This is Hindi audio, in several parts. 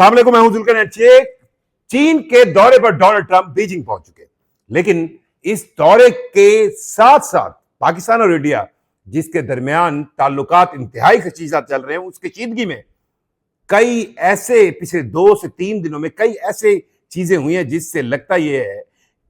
अस्सलामुअलैकुम, मैं हूं जुल्फिकार शेख। चीन के दौरे पर डोनाल्ड ट्रंप बीजिंग पहुंच चुके, लेकिन इस दौरे के साथ साथ पाकिस्तान और इंडिया जिसके दरमियान ताल्लुकात इंतहाई खींचीदा चल रहे हैं, उसकी कशीदगी में कई ऐसे पिछले 2 से 3 दिनों में कई ऐसे चीजें हुई हैं जिससे लगता यह है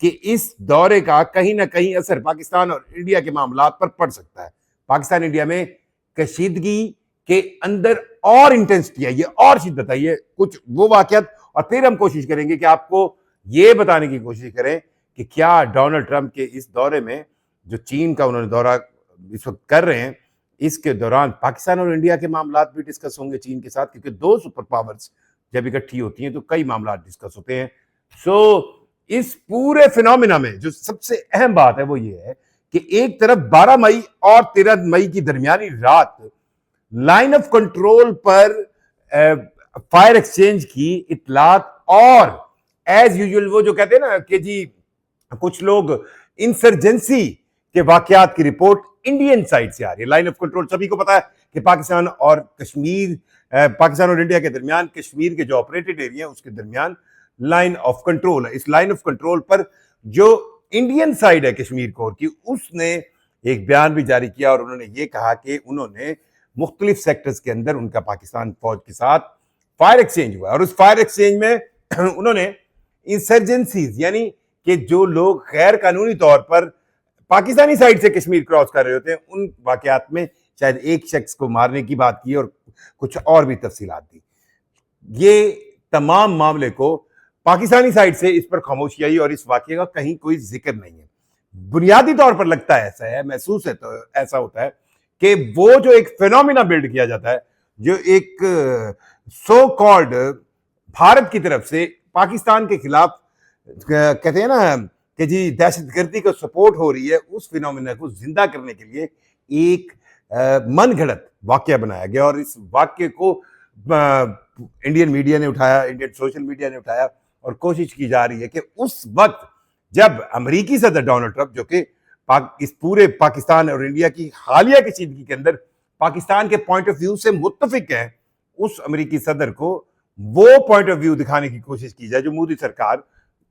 कि इस दौरे का कहीं ना कहीं असर पाकिस्तान और इंडिया के मामलात पर पड़ सकता है। पाकिस्तान इंडिया में कशीदगी के अंदर और इंटेंसिटी आई है और शिद्दत आई है, कुछ वो वाकयात, और फिर हम कोशिश करेंगे कि आपको ये बताने की कोशिश करें कि क्या डोनाल्ड ट्रंप के इस दौरे में, जो चीन का उन्होंने दौरा इस वक्त कर रहे हैं, इसके दौरान पाकिस्तान और इंडिया के मामलात भी डिस्कस होंगे चीन के साथ, क्योंकि दो सुपर पावर्स जब इकट्ठी होती हैं तो कई मामलात डिस्कस होते हैं। इस पूरे फिनोमिना में जो सबसे अहम बात है वो ये है कि एक तरफ 12 मई और 13 मई की दरमियानी रात लाइन ऑफ कंट्रोल पर फायर एक्सचेंज की इतलात, और एज यूजुअल वो जो कहते हैं ना कि जी कुछ लोग इंसर्जेंसी के वाकयात की रिपोर्ट इंडियन साइड से आ रही है। लाइन ऑफ कंट्रोल सभी को पता है कि पाकिस्तान और कश्मीर, पाकिस्तान और इंडिया के दरमियान कश्मीर के जो ऑपरेटेड एरिया है उसके दरमियान लाइन ऑफ कंट्रोल है। इस लाइन ऑफ कंट्रोल पर जो इंडियन साइड है कश्मीर कोर की, उसने एक बयान भी जारी किया और उन्होंने ये कहा कि उन्होंने मुख्तलिफ सेक्टर्स के अंदर उनका पाकिस्तान फौज के साथ फायर एक्सचेंज हुआ, और उस फायर एक्सचेंज में उन्होंने इंसर्जेंसीज यानी कि जो लोग गैर कानूनी तौर पर पाकिस्तानी साइड से कश्मीर क्रॉस कर रहे होते हैं, उन वाकयात में शायद एक शख्स को मारने की बात की और कुछ और भी तफसीलात दी। ये तमाम मामले को पाकिस्तानी साइड से इस पर खामोशी आई और इस वाकये का कहीं कोई जिक्र नहीं है। बुनियादी तौर पर लगता है ऐसा है, महसूस है तो ऐसा होता है कि वो जो एक फिनोमिना बिल्ड किया जाता है, जो एक सो कॉल्ड भारत की तरफ से पाकिस्तान के खिलाफ कहते हैं ना कि जी दहशतगर्दी को सपोर्ट हो रही है, उस फिनोमिना को जिंदा करने के लिए एक मन घड़त वाकया बनाया गया, और इस वाक्य को इंडियन मीडिया ने उठाया, इंडियन सोशल मीडिया ने उठाया, और कोशिश की जा रही है कि उस वक्त जब अमेरिकी सदर डोनाल्ड ट्रंप, जो कि इस पूरे पाकिस्तान और इंडिया की हालिया कशीदगी के अंदर पाकिस्तान के पॉइंट ऑफ व्यू से मुत्तफिक है, उस अमेरिकी सदर को वो पॉइंट ऑफ व्यू दिखाने की कोशिश की जाए जो मोदी सरकार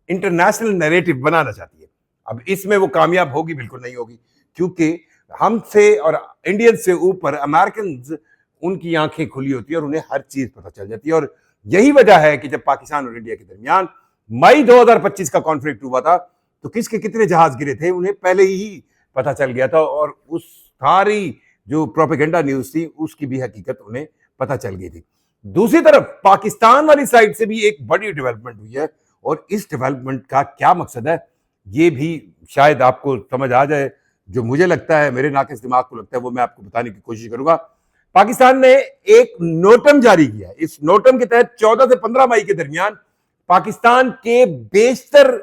इंटरनेशनल नैरेटिव बनाना चाहती है। अब इसमें वो कामयाब होगी? बिल्कुल नहीं होगी, क्योंकि हमसे और इंडियन से ऊपर अमेरिकन, उनकी आंखें खुली होती है और उन्हें हर चीज पता चल जाती है। और यही वजह है कि जब पाकिस्तान और इंडिया के दरमियान मई 2025 का कॉन्फ्लिक्ट हुआ था तो किसके कितने जहाज गिरे थे उन्हें पहले ही पता चल गया था, और उस सारी जो प्रोपेगेंडा न्यूज थी उसकी भी हकीकत उन्हें पता चल गई थी। दूसरी तरफ पाकिस्तान वाली साइड से भी एक बड़ी डेवलपमेंट हुई है, और इस डेवलपमेंट का क्या मकसद है ये भी शायद आपको समझ आ जाए। जो मुझे लगता है, मेरे नाकिस दिमाग को लगता है, वो मैं आपको बताने की कोशिश करूंगा। पाकिस्तान ने एक नोटम जारी किया। इस नोटम के तहत 14 से 15 मई के दरमियान पाकिस्तान के बेशतर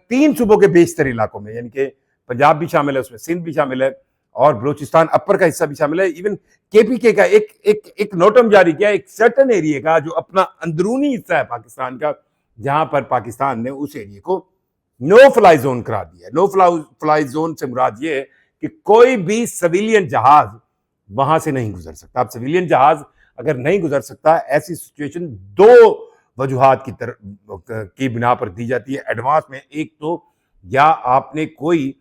3 सूबों के बेशतर इलाकों में, यानी कि पंजाब भी शामिल है, उसमें सिंध भी शामिल है और बलूचिस्तान अपर का हिस्सा भी शामिल है, इवन केपीके का एक नोटम जारी किया एक सर्टन एरिया का जो अपना अंदरूनी हिस्सा है पाकिस्तान का, जहां पर पाकिस्तान ने उस एरिया को नो फ्लाई जोन करार दिया। नो फ्लाई जोन से मुराद ये है कि कोई भी सिविलियन जहाज वहां से नहीं गुजर सकता। अब सिविलियन जहाज अगर नहीं गुजर सकता, ऐसी सिचुएशन 2 वजूहात की बिना पर दी जाती है एडवांस में। एक तो या आपने कोई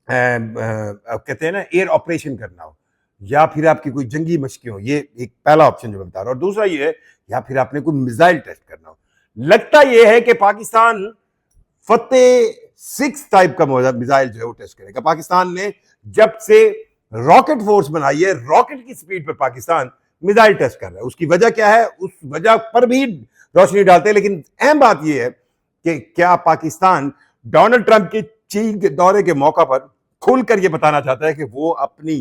कहते हैं ना एयर ऑपरेशन करना हो, या फिर आपकी कोई जंगी मशकें हो, ये एक पहला ऑप्शन जो मैं बता रहा हूं, और दूसरा ये है या फिर आपने कोई मिसाइल टेस्ट करना हो। लगता यह है कि पाकिस्तान फतेह 6 टाइप का मिसाइल जो है वो टेस्ट करेगा। पाकिस्तान ने जब से रॉकेट फोर्स बनाई है, रॉकेट की स्पीड पर पाकिस्तान मिसाइल टेस्ट कर रहा है। उसकी वजह क्या है, उस वजह पर भी रोशनी डालते हैं, लेकिन अहम बात यह है कि क्या पाकिस्तान डोनाल्ड ट्रंप के चीन के दौरे के मौका पर खुलकर यह बताना चाहता है कि वो अपनी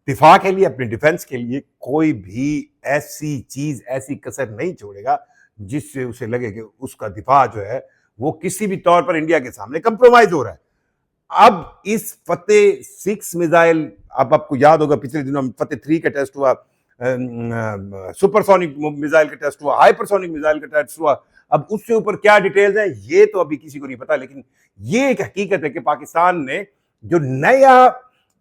दिफा के लिए, अपने डिफेंस के लिए कोई भी ऐसी चीज, ऐसी कसर नहीं छोड़ेगा जिससे उसे लगे कि उसका दिफा जो है वो किसी भी तौर पर इंडिया के सामने कंप्रोमाइज हो रहा है। अब इस फतेह 6 मिसाइल, अब आपको याद होगा पिछले दिनों में फतेह 3 का टेस्ट हुआ, सुपरसोनिक मिसाइल का टेस्ट हुआ, हाइपरसोनिक मिसाइल का टेस्ट हुआ। अब उससे ऊपर क्या डिटेल्स हैं ये तो अभी किसी को नहीं पता, लेकिन ये एक हकीकत है कि पाकिस्तान ने जो नया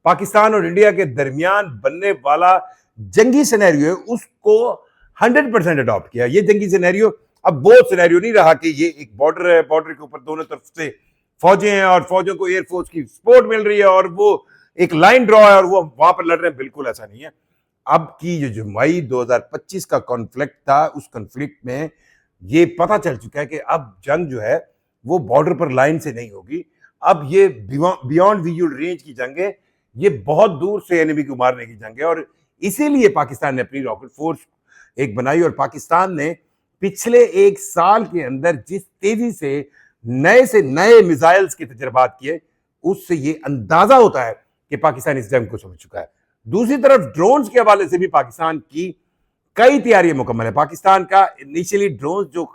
पाकिस्तान और इंडिया के दरमियान बनने वाला जंगी सिनेरियो है उसको 100% अडॉप्ट किया। ये जंगी सिनेरियो अब वो सिनेरियो नहीं रहा कि ये एक बॉर्डर है, बॉर्डर के ऊपर दोनों तरफ से फौजें हैं और फौजों को एयरफोर्स की सपोर्ट मिल रही है और वो एक लाइन ड्रॉ है और वो वहां पर लड़ रहे हैं। बिल्कुल ऐसा नहीं है। अब की जो मई 2025 का कॉन्फ्लिक्ट था, उस कॉन्फ्लिक्ट में ये पता चल चुका है कि अब जंग जो है वो बॉर्डर पर लाइन से नहीं होगी। अब ये बियॉन्ड विजुअल रेंज की जंग है। ये बहुत दूर से एनिमी को मारने की जंग है और इसीलिए पाकिस्तान ने अपनी रॉकेट फोर्स एक बनाई और पाकिस्तान ने पिछले एक साल के अंदर जिस तेजी से नए मिसाइल्स के तजर्बात किए, उससे ये अंदाजा होता है कि पाकिस्तान इस जंग को समझ चुका है। दूसरी तरफ ड्रोन्स के हवाले से भी पाकिस्तान की कई तैयारियां मुकम्मल है। पाकिस्तान का इनिशियली ड्रोन जो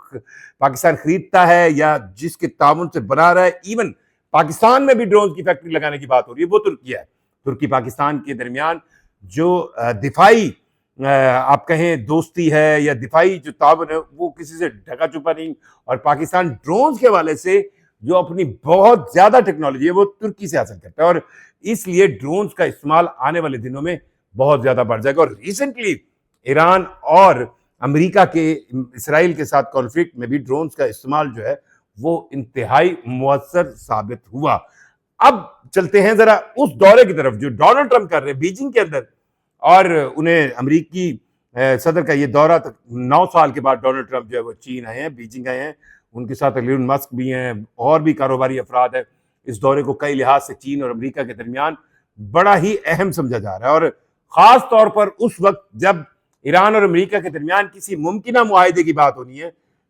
पाकिस्तान खरीदता है या जिसके ताउन से बना रहा है, इवन पाकिस्तान में भी ड्रोन की फैक्ट्री लगाने की बात हो रही है, वो तुर्की है। तुर्की पाकिस्तान के दरमियान जो दिफाई आप कहें दोस्ती है या दिफाई जो ताउन है, वो किसी से ढका छुपा नहीं। और पाकिस्तान ड्रोन के हवाले से जो अपनी बहुत ज्यादा टेक्नोलॉजी है वो तुर्की से हासिल करता है और इसलिए ड्रोन्स का इस्तेमाल आने वाले दिनों में बहुत ज्यादा बढ़ जाएगा। और रिसेंटली ईरान और अमेरिका के इसराइल के साथ कॉन्फ्लिक्ट में भी ड्रोन्स का इस्तेमाल जो है वो इंतहाई मुअस्सर साबित हुआ। अब चलते हैं जरा उस दौरे की तरफ जो डोनाल्ड ट्रंप कर रहे हैं बीजिंग के अंदर। और उन्हें अमेरिकी सदर का ये दौरा तक 9 साल के बाद डोनाल्ड ट्रंप जो है वो चीन आए हैं, बीजिंग आए हैं। उनके साथ एलन मस्क भी हैं और भी कारोबारी अफराद है। इस दौरे को कई लिहाज से चीन और अमेरिका के दरमियान बड़ा ही अहम समझा जा रहा है और खास तौर पर उस वक्त जब ईरान और अमेरिका के दरमियान किसी मुमकिन मुआहदे की बात होनी है,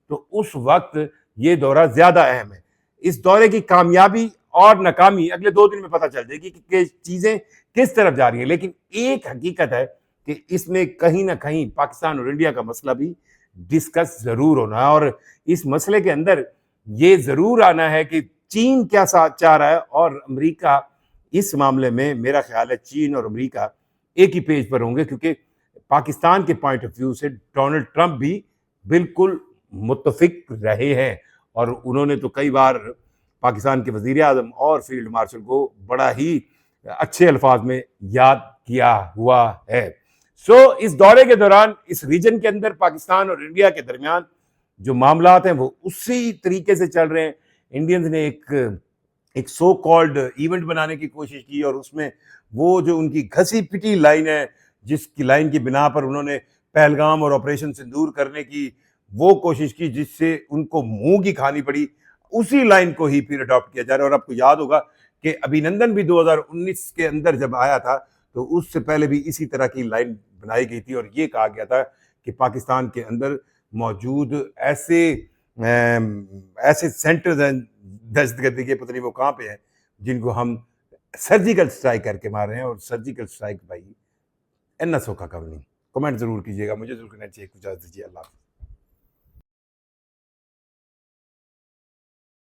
तो उस वक्त ये दौरा ज्यादा अहम है। इस दौरे की कामयाबी और नाकामी अगले 2 दिन में पता चल जाएगी कि चीजें किस तरफ जा रही है। लेकिन एक हकीकत है कि इसमें कहीं ना कहीं पाकिस्तान और इंडिया का मसला भी डिस्कस जरूर होना है और इस मसले के अंदर ये जरूर आना है कि चीन क्या चाह रहा है और अमेरिका इस मामले में, मेरा ख्याल है चीन और अमेरिका एक ही पेज पर होंगे, क्योंकि पाकिस्तान के पॉइंट ऑफ व्यू से डोनाल्ड ट्रंप भी बिल्कुल मुत्तफिक रहे हैं और उन्होंने तो कई बार पाकिस्तान के वजीर आजम और फील्ड मार्शल को बड़ा ही अच्छे अल्फाज में याद किया हुआ है। इस दौरे के दौरान इस रीजन के अंदर पाकिस्तान और इंडिया के दरमियान जो मामलात हैं वो उसी तरीके से चल रहे हैं। इंडियंस ने एक सो कॉल्ड इवेंट बनाने की कोशिश की और उसमें वो जो उनकी घसी पिटी लाइन है, जिसकी लाइन की बिना पर उन्होंने पहलगाम और ऑपरेशन सिंदूर करने की वो कोशिश की, जिससे उनको मुंह की खानी पड़ी, उसी लाइन को ही फिर अडॉप्ट किया जा रहा है। और आपको याद होगा कि अभिनंदन भी 2019 के अंदर जब आया था तो उससे पहले भी इसी तरह की लाइन बनाई गई थी और ये कहा गया था कि पाकिस्तान के अंदर मौजूद ऐसे सेंटर्स हैं दहशतगर्दी के, पता नहीं वो कहाँ पे हैं, जिनको हम सर्जिकल स्ट्राइक करके मार रहे हैं। और सर्जिकल स्ट्राइक भाई इन्ना सौखा कम नहीं। कमेंट जरूर कीजिएगा, मुझे जरूर करना चाहिए। कुछ दीजिए। अल्लाह।